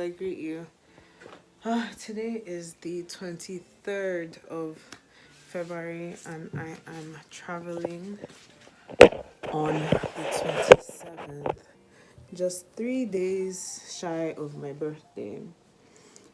I greet you? Today is the 23rd of February and I am traveling on the 27th. Just 3 days shy of my birthday.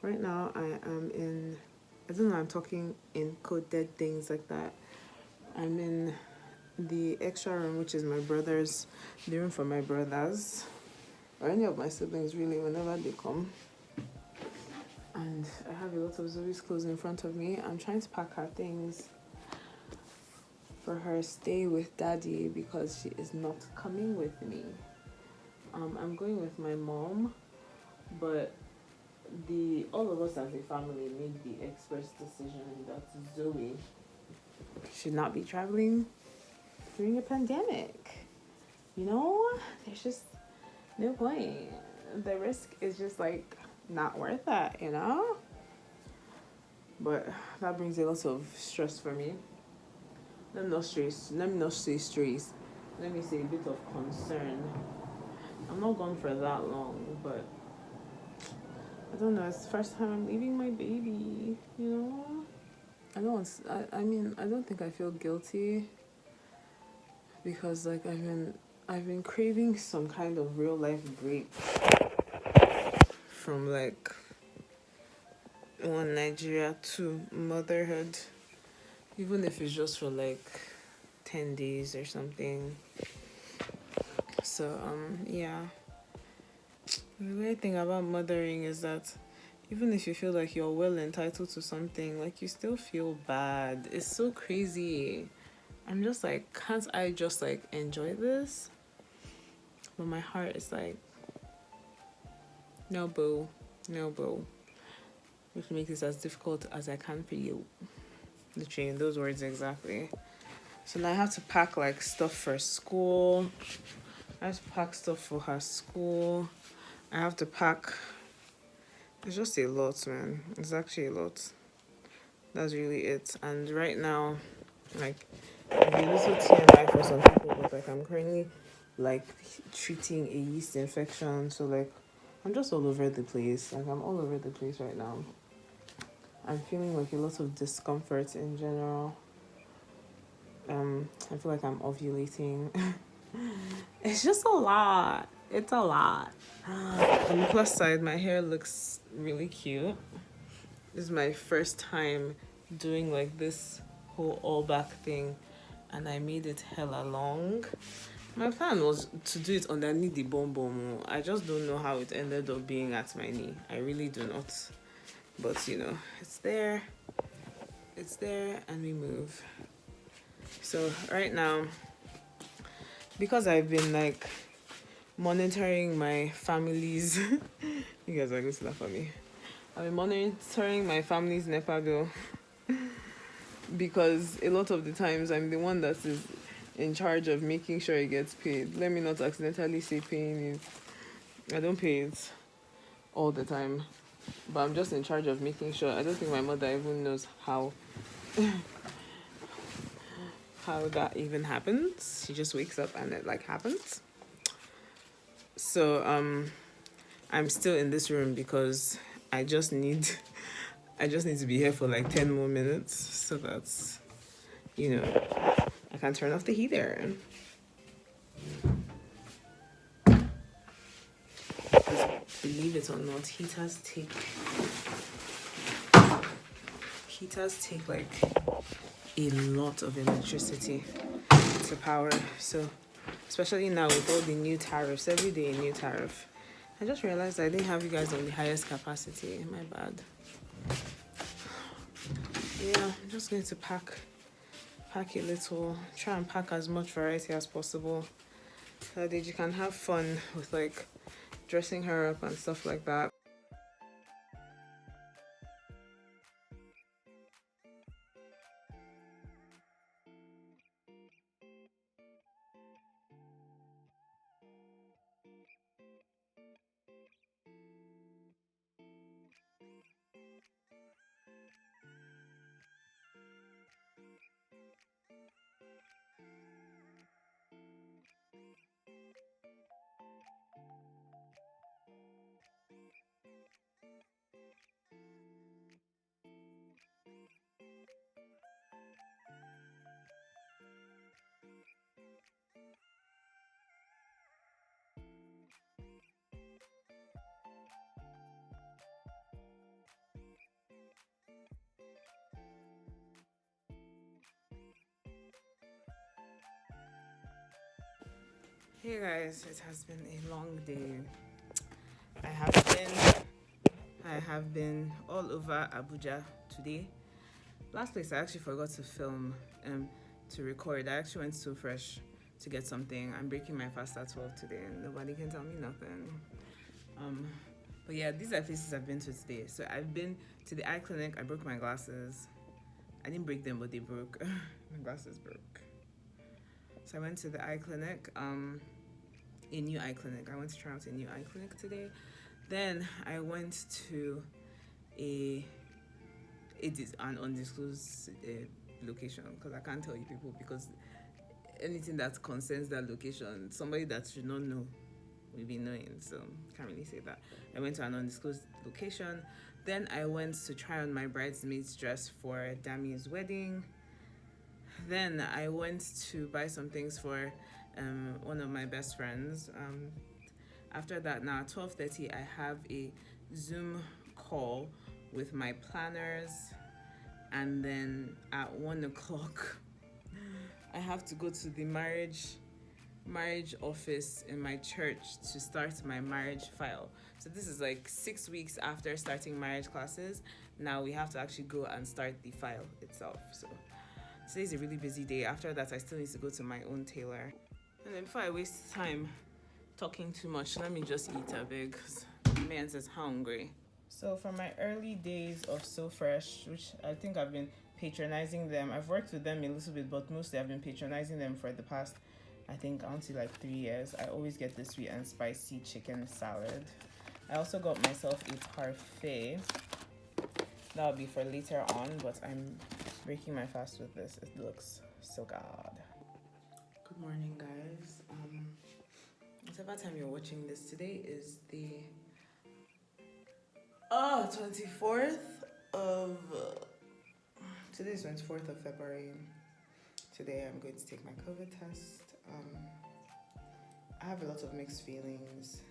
Right now I am in, I don't know, I'm talking in coded things like that. I'm in the extra room, which is the room for my brothers, or any of my siblings really, whenever they come. And I have a lot of Zoe's clothes in front of me. I'm trying to pack her things for her stay with daddy because she is not coming with me. I'm going with my mom, but all of us as a family made the express decision that Zoe should not be traveling during a pandemic. You know, there's just no point. The risk is just like not worth that, you know? But that brings a lot of stress for me. Let me not stress. Let me not say stress. Let me say a bit of concern. I'm not gone for that long, but I don't know. It's the first time I'm leaving my baby. You know. I don't. I mean, I don't think I feel guilty because like I've been craving some kind of real life break from like one Nigeria to motherhood, even if it's just for like 10 days or something. So yeah. The weird thing about mothering is that even if you feel like you're well entitled to something, like you still feel bad. It's so crazy. I'm just like, can't I just like enjoy this? But my heart is like, no boo, no boo. We have to make this as difficult as I can for you. Literally in those words exactly. So now I have to pack like stuff for school. I have to pack stuff for her school. I have to pack. It's just a lot, man. It's actually a lot. That's really it. And right now, like, it'll be a little TMI for some people, but like, I'm currently like treating a yeast infection. So like, I'm just all over the place. Like, I'm all over the place right now. I'm feeling like a lot of discomfort in general. I feel like I'm ovulating. It's just a lot. It's a lot. On the plus side, my hair looks really cute. This is my first time doing like this whole all back thing, and I made it hella long. My plan was to do it underneath the bum bum. I just don't know how it ended up being at my knee. I really do not. But you know, it's there. It's there, and we move. So right now, because I've been like monitoring my family's you guys are going to laugh at me. I've been monitoring my family's NEPA bill because a lot of the times I'm the one that is in charge of making sure it gets paid. Let me not accidentally say paying it. I don't pay it all the time, but I'm just in charge of making sure. I don't think my mother even knows how that even happens. She just wakes up and it like happens. So I'm still in this room because I just need to be here for like 10 more minutes so that I can turn off the heater. Believe it or not, heaters take like a lot of electricity to power. So especially now with all the new tariffs, every day a new tariff. I just realized I didn't have you guys on the highest capacity. My bad. Yeah, I'm just going to pack a little, try and pack as much variety as possible so that you can have fun with like dressing her up and stuff like that. Hey guys, it has been a long day. I have been all over Abuja today. Last place I actually forgot to film, to record. I actually went so fresh to get something. I'm breaking my fast at 12 today, and nobody can tell me nothing. Um, but yeah, these are places I've been to today. So I've been to the eye clinic. I broke my glasses. I didn't break them, but they broke. My glasses broke. So I went to the eye clinic. A new eye clinic. I went to try out a new eye clinic today. Then I went to a it is an undisclosed location because I can't tell you people because anything that concerns that location, somebody that should not know will be knowing. So can't really say that. I went to an undisclosed location. Then I went to try on my bridesmaid's dress for Dami's wedding. Then I went to buy some things for one of my best friends. After that, now at 12:30, I have a Zoom call with my planners, and then at 1 o'clock, I have to go to the marriage office in my church to start my marriage file. So this is like 6 weeks after starting marriage classes. Now we have to actually go and start the file itself. So today's a really busy day. After that, I still need to go to my own tailor. And then before I waste time talking too much, let me just eat a bit because man is hungry. So for my early days of So Fresh, which I think I've been patronizing them, I've worked with them a little bit, but mostly I've been patronizing them for the past, I think, I want to say like 3 years. I always get the sweet and spicy chicken salad. I also got myself a parfait. That'll be for later on, but I'm breaking my fast with this. It looks so good. Good morning, guys. Whatever time you're watching this, today is the 24th of today is 24th of February. Today I'm going to take my COVID test. I have a lot of mixed feelings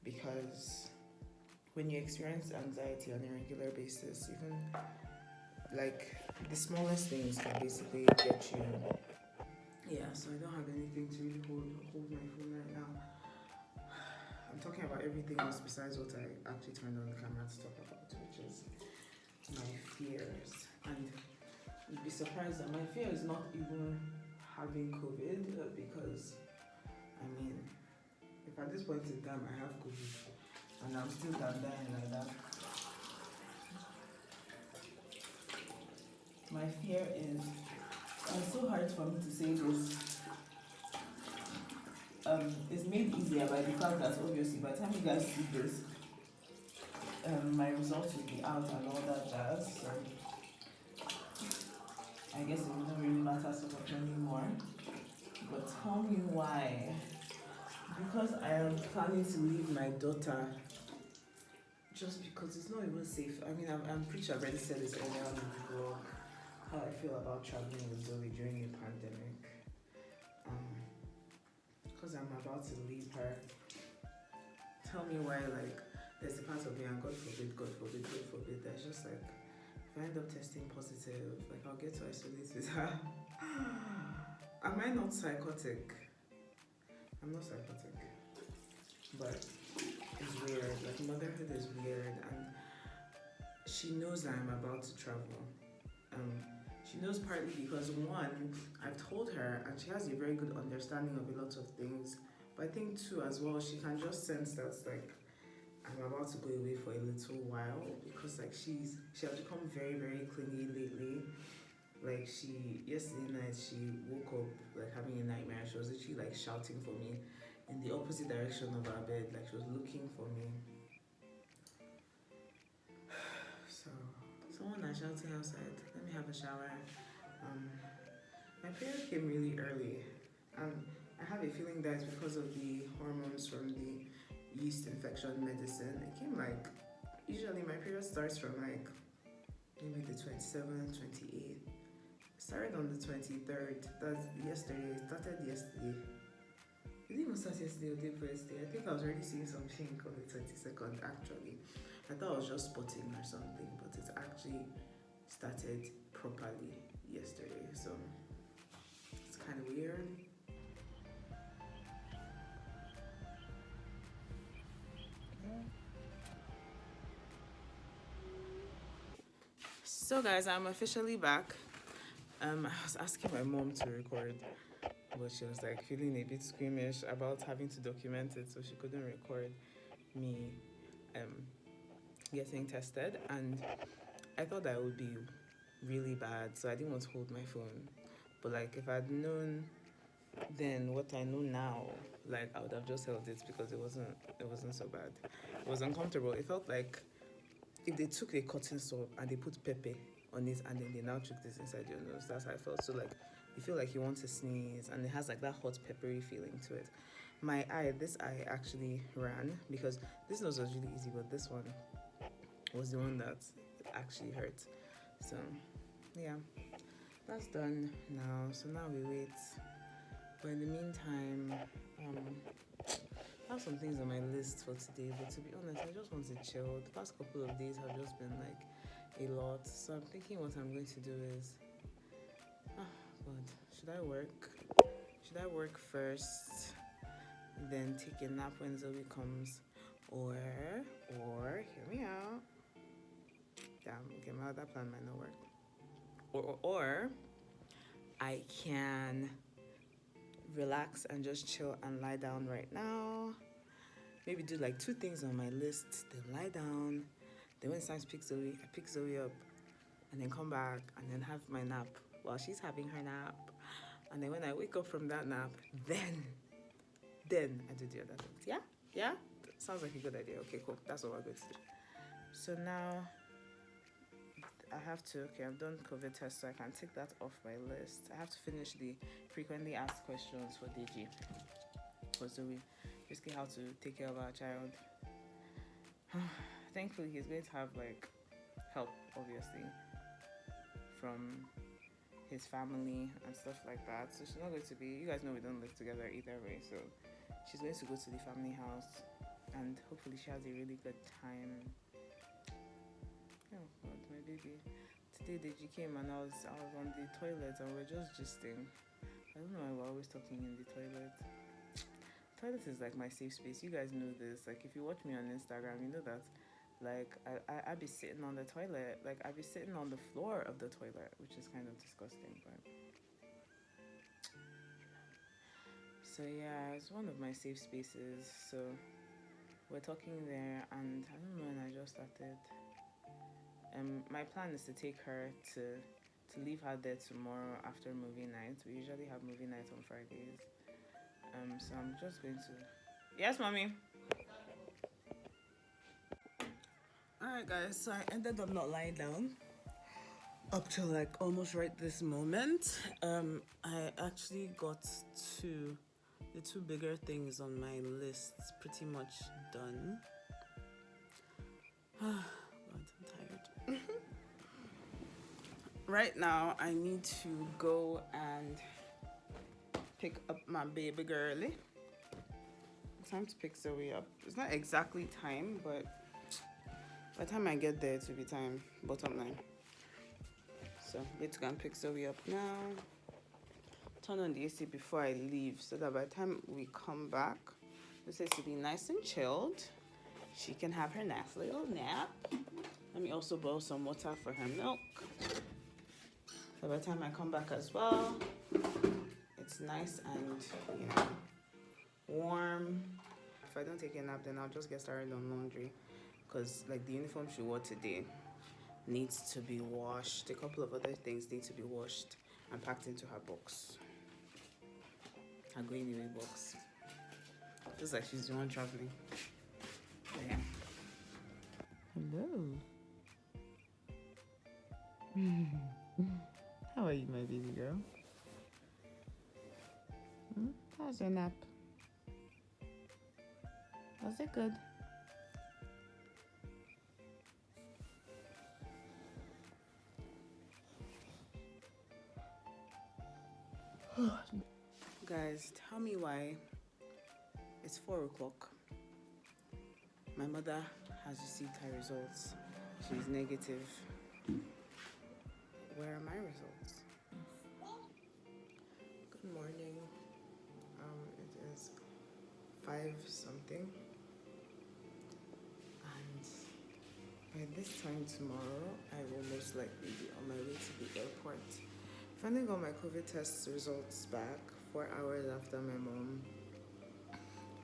because when you experience anxiety on a regular basis, even like the smallest things can basically get you. Yeah, so I don't have anything to really hold my phone right now. I'm talking about everything else besides what I actually turned on the camera to talk about, which is my fears. And you'd be surprised that my fear is not even having COVID because, I mean, if at this point in time I have COVID and I'm still dying like that, my fear is, and it's so hard for me to say this, it's made easier by the fact that obviously by the time you guys see this, my results will be out and all that jazz. So I guess it wouldn't really matter so much anymore. But tell me why. Because I am planning to leave my daughter just because it's not even safe. I mean, I'm pretty sure I've already said this earlier on in the vlog, how I feel about traveling with Zoe during a pandemic. Because I'm about to leave her. Tell me why, like, there's a part of me, and God forbid, that's just like, if I end up testing positive, like, I'll get to isolate with her. Am I not psychotic? I'm not psychotic. But it's weird. Like, motherhood is weird, and she knows that I'm about to travel. She knows partly because, one, I've told her, and she has a very good understanding of a lot of things. But I think, two, as well, she can just sense that, like, I'm about to go away for a little while because, like, she has become very, very clingy lately. Like, yesterday night, she woke up, like, having a nightmare. She was literally, like, shouting for me in the opposite direction of our bed. Like, she was looking for me. So, someone is shouting outside. Let me have a shower. My period came really early, and I have a feeling that it's because of the hormones from the yeast infection medicine. It came like, usually my period starts from like maybe the 27th, 28th. It started on the 23rd. That's yesterday. It started yesterday. It didn't even start yesterday or the first day. I think I was already seeing something on the 22nd actually. I thought I was just spotting or something, but it actually started properly yesterday. So it's kind of weird. So guys, I'm officially back. I was asking my mom to record, but she was like feeling a bit squeamish about having to document it, so she couldn't record me getting tested. And I thought that would be really bad, so I didn't want to hold my phone. But like, if I'd known then what I know now, like, I would have just held it because it wasn't so bad. It was uncomfortable. It felt like if they took a cotton swab and they put pepper on it and then they now took this inside your nose. That's how I felt. So like, you feel like you want to sneeze and it has like that hot peppery feeling to it. This eye actually ran because this nose was really easy, but this one was the one that actually hurt. So yeah, that's done now. So now we wait. But in the meantime, I have some things on my list for today, but to be honest, I just want to chill. The past couple of days have just been like a lot. So I'm thinking what I'm going to do is, God, should I work? Should I work first, then take a nap when Zoe comes? Or, hear me out. Damn, okay, my other plan might not work. Or I can relax and just chill and lie down right now. Maybe do like 2 things on my list, then lie down. Then when it's time to pick Zoe, I pick Zoe up and then come back and then have my nap while she's having her nap. And then when I wake up from that nap, then I do the other things. Yeah? Yeah? Sounds like a good idea. Okay, cool. That's what we're going to do. So now I've done COVID test, so I can take that off my list. I have to finish the frequently asked questions for DG. For Zoe, basically how to take care of our child. Thankfully, he's going to have like help, obviously, from his family and stuff like that. So she's not going to be, you guys know we don't live together either way, so she's going to go to the family house and hopefully she has a really good time. Oh God, my baby. Today Deji came and I was on the toilet and we're just gisting. I don't know why we're always talking in the toilet. Toilet is like my safe space. You guys know this. Like, if you watch me on Instagram, you know that like I be sitting on the toilet. Like, I be sitting on the floor of the toilet, which is kind of disgusting, but so yeah, it's one of my safe spaces. So we're talking there and I don't know when I just started. My plan is to take her to leave her there tomorrow after movie night. We usually have movie night on Fridays. So I'm just going to... Yes, mommy? Alright, guys, so I ended up not lying down up till like almost right this moment. I actually got the 2 bigger things on my list pretty much done. God, I'm tired. Right now, I need to go and pick up my baby girlie. It's time to pick Zoe up. It's not exactly time, but by the time I get there, it will be time, bottom line. So, let's go and pick Zoe up now. Turn on the AC before I leave so that by the time we come back, this is to be nice and chilled. She can have her nice little nap. Let me also boil some water for her milk. So by the time I come back as well, it's nice and, warm. If I don't take a nap, then I'll just get started on laundry because like the uniform she wore today needs to be washed. A couple of other things need to be washed and packed into her box. Her going away box. Feels like she's the one traveling. Yeah. Hello. How are you, my baby girl? How's your nap? Was it good? Guys, tell me why it's 4 o'clock. My mother has received her results. She's negative. Where are my results? Good morning. It is 5 something. And By this time tomorrow, I will most likely be on my way to the airport. Finally got my COVID test results back 4 hours after my mom,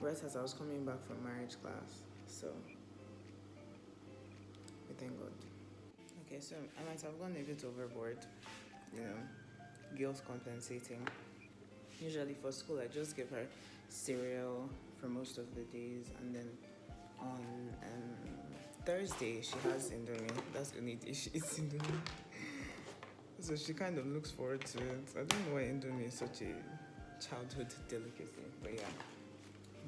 right as I was coming back from marriage class. So, we thank God. Okay, so I might have gone a bit overboard, you know, guilt compensating. Usually for school, I just give her cereal for most of the days, and then on Thursday she has Indomie. That's the only day she eats Indomie. So she kind of looks forward to it. I don't know why Indomie is such a childhood delicacy, but yeah.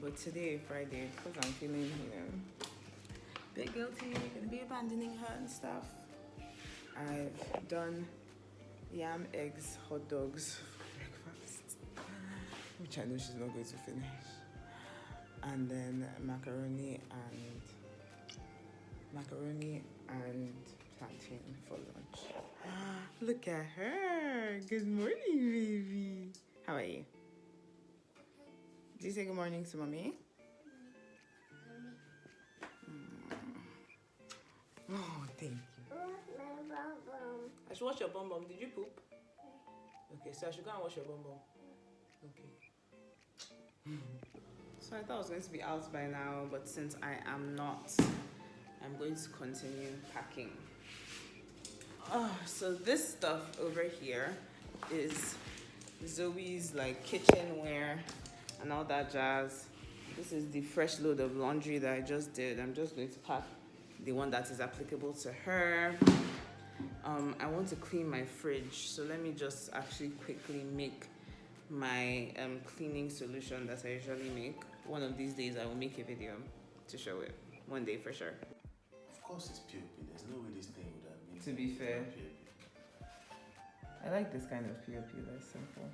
But today, Friday, because I'm feeling, a bit guilty, gonna be abandoning her and stuff. I've done yam, eggs, hot dogs for breakfast, which I know she's not going to finish. And then macaroni and plantain for lunch. Look at her. Good morning, baby. How are you? Did you say good morning to mommy? Oh, thank you. I should wash your bum bum. Did you poop? Okay, so I should go and wash your bum bum. Okay. So I thought I was going to be out by now, but since I am not, I'm going to continue packing. So this stuff over here is Zoe's like kitchenware and all that jazz. This is the fresh load of laundry that I just did. I'm just going to pack the one that is applicable to her. I want to clean my fridge, so let me just actually quickly make my cleaning solution that I usually make. One of these days I will make a video to show it. One day for sure. Of course it's POP. There's no way this thing would have been. To be fair, I like this kind of POP that's simple.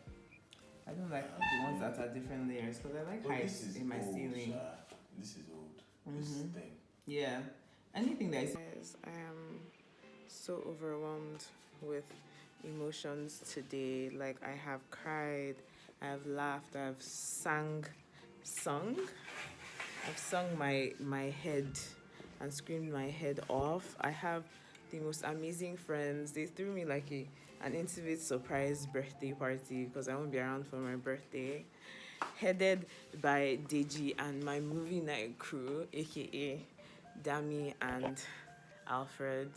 I don't like the ones that are different layers because I like heights in my ceiling. This is old. This thing. Yeah. Anything that is. Guys, I am so overwhelmed with emotions today. Like I have cried, I have laughed, I've sung my head and screamed my head off. I have the most amazing friends. They threw me like an intimate surprise birthday party because I won't be around for my birthday. Headed by Deji and my movie night crew, aka Dami and Alfred.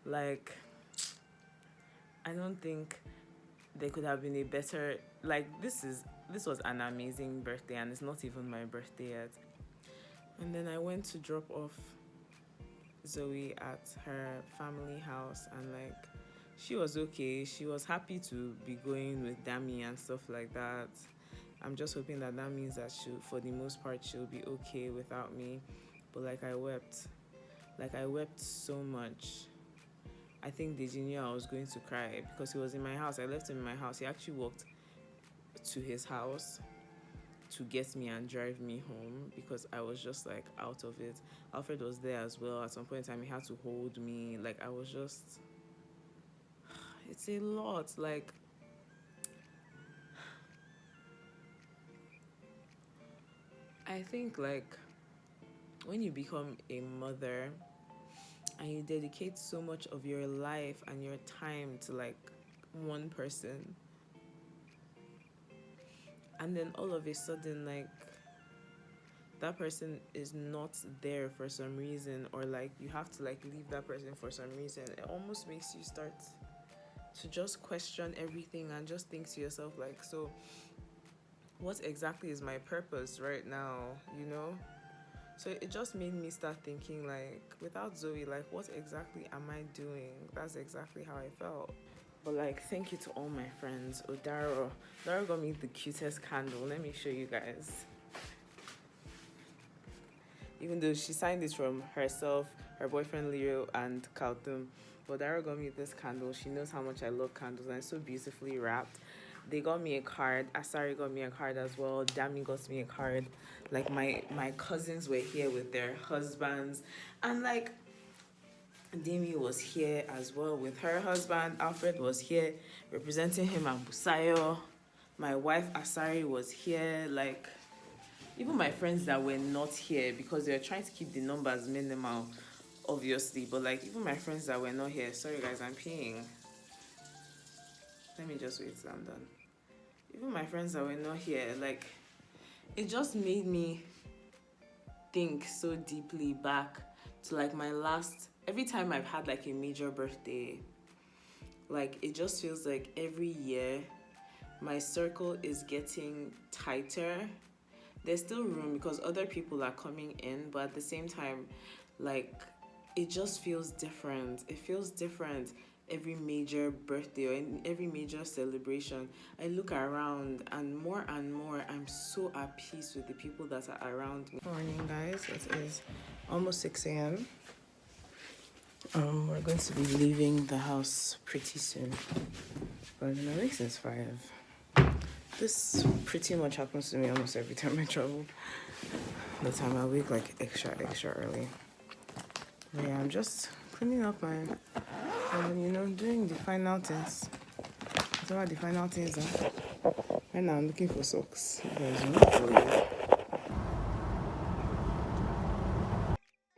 Like, I don't think there could have been a better, like, this was an amazing birthday and it's not even my birthday yet. And then I went to drop off Zoe at her family house and like she was okay. She was happy to be going with Dami and stuff like that. I'm just hoping that means that for the most part she'll be okay without me. But like I wept so much. I think Deji knew I was going to cry because he was in my house. I left him in my house. He actually walked to his house to get me and drive me home because I was just like out of it. Alfred was there as well. At some point in time, he had to hold me. Like I was just, it's a lot. Like I think like when you become a mother and you dedicate so much of your life and your time to like one person, and then all of a sudden like that person is not there for some reason, or like you have to like leave that person for some reason, it almost makes you start to just question everything and just think to yourself like, so what exactly is my purpose right now, you know? So it just made me start thinking like, without Zoe, like what exactly am I doing? That's exactly how I felt. But like, thank you to all my friends. Dara got me the cutest candle. Let me show you guys. Even though she signed it from herself, her boyfriend Leo, and Kaltum, but Dara got me this candle. She knows how much I love candles and it's so beautifully wrapped. They got me a card. Asari got me a card as well. Dami got me a card. Like my cousins were here with their husbands, and like Demi was here as well with her husband. Alfred was here representing him at Busayo. My wife Asari was here. Like even my friends that were not here because they were trying to keep the numbers minimal obviously, but like even my friends that were not here, sorry guys, I'm peeing. Let me just wait till I'm done. Even my friends that were not here, like it just made me think so deeply back to like my last, every time I've had like a major birthday, like it just feels like every year my circle is getting tighter. There's still room because other people are coming in, but at the same time, like it just feels different. It feels different every major birthday or every major celebration. I look around and more I'm so at peace with the people that are around me. Morning guys, it is almost 6 a.m. We're going to be leaving the house pretty soon, but in a week since 5. This pretty much happens to me almost every time I travel. The time I wake like extra early. But yeah, I'm just cleaning up my, doing the final things. Whatever the final things are. Right now I'm looking for socks. You guys know.